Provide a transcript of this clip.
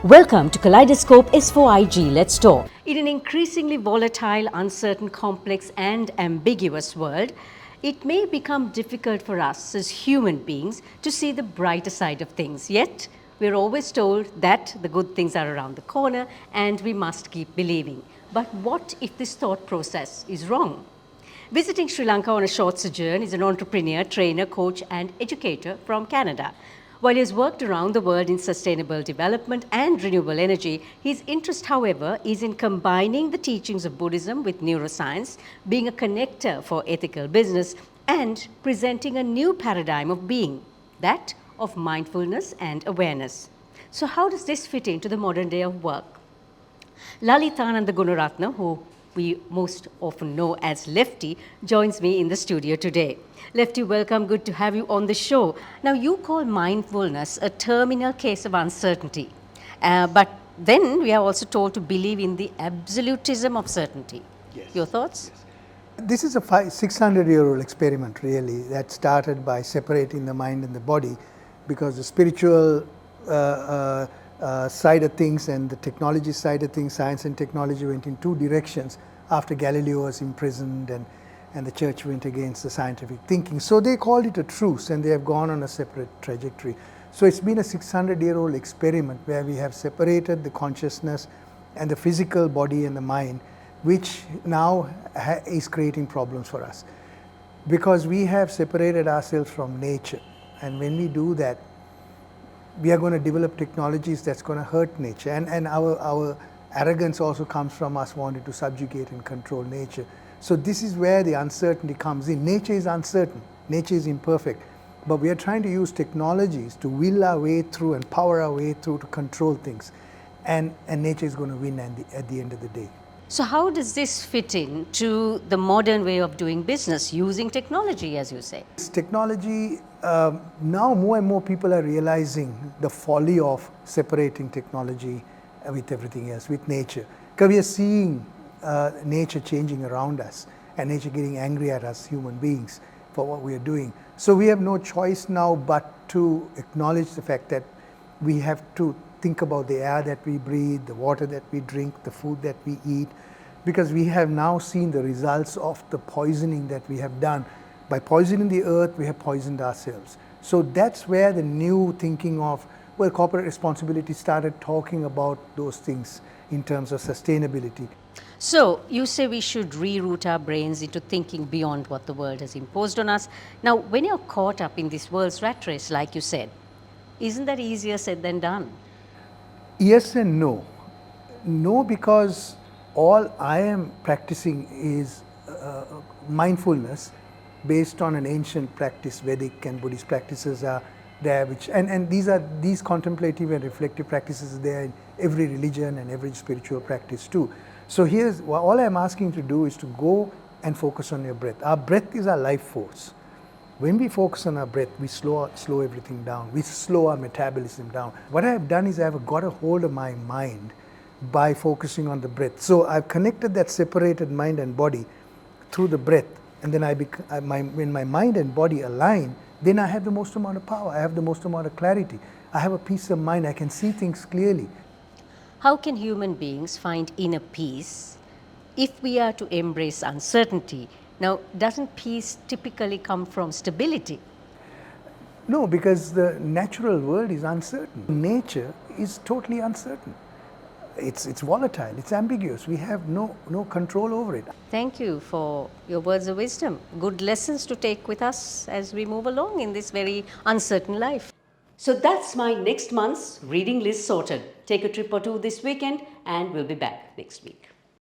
Welcome to Kaleidoscope S4IG. Let's talk. In an increasingly volatile, uncertain, complex and ambiguous world, it may become difficult for us as human beings to see the brighter side of things. Yet, we're always told that the good things are around the corner and we must keep believing. But what if this thought process is wrong? Visiting Sri Lanka on a short sojourn is an entrepreneur, trainer, coach and educator from Canada. While he has worked around the world in sustainable development and renewable energy, his interest, however, is in combining the teachings of Buddhism with neuroscience, being a connector for ethical business, and presenting a new paradigm of being, that of mindfulness and awareness. So how does this fit into the modern day of work? Lalith and the Gunaratne, who we most often know as Lefty, joins me in the studio today. Lefty, welcome. Good to have you on the show. Now, you call mindfulness a terminal case of uncertainty, but then we are also told to believe in the absolutism of certainty. Yes. Your thoughts? Yes. This is a 600-year-old experiment, really, that started by separating the mind and the body, because the spiritual side of things and the technology side of things, science and technology, went in two directions after Galileo was imprisoned and the church went against the scientific thinking. So they called it a truce and they have gone on a separate trajectory. So it's been a 600-year-old experiment where we have separated the consciousness and the physical body and the mind, which now is creating problems for us. Because we have separated ourselves from nature, and when we do that, we are going to develop technologies that's going to hurt nature. And our arrogance also comes from us wanting to subjugate and control nature. So this is where the uncertainty comes in. Nature is uncertain. Nature is imperfect. But we are trying to use technologies to will our way through and power our way through to control things. And nature is going to win at the end of the day. So how does this fit in to the modern way of doing business, using technology, as you say? This technology, now more and more people are realizing the folly of separating technology with everything else, with nature. Because we are seeing nature changing around us and nature getting angry at us human beings for what we are doing. So we have no choice now but to acknowledge the fact that we have to think about the air that we breathe, the water that we drink, the food that we eat, because we have now seen the results of the poisoning that we have done. By poisoning the earth, we have poisoned ourselves. So that's where the new thinking of, well, corporate responsibility started talking about those things in terms of sustainability. So you say we should reroute our brains into thinking beyond what the world has imposed on us. Now, when you're caught up in this world's rat race, like you said, isn't that easier said than done? Yes and no. No, because all I am practicing is mindfulness based on an ancient practice. Vedic and Buddhist practices are there, and these contemplative and reflective practices are there in every religion and every spiritual practice too. So here's all I'm asking to do is to go and focus on your breath. Our breath is our life force. When we focus on our breath, we slow everything down. We slow our metabolism down. What I have done is I have got a hold of my mind by focusing on the breath. So I've connected that separated mind and body through the breath. And then when my mind and body align, then I have the most amount of power. I have the most amount of clarity. I have a peace of mind. I can see things clearly. How can human beings find inner peace if we are to embrace uncertainty? Now, doesn't peace typically come from stability? No, because the natural world is uncertain. Nature is totally uncertain. It's volatile, it's ambiguous. We have no control over it. Thank you for your words of wisdom. Good lessons to take with us as we move along in this very uncertain life. So that's my next month's reading list sorted. Take a trip or two this weekend and we'll be back next week.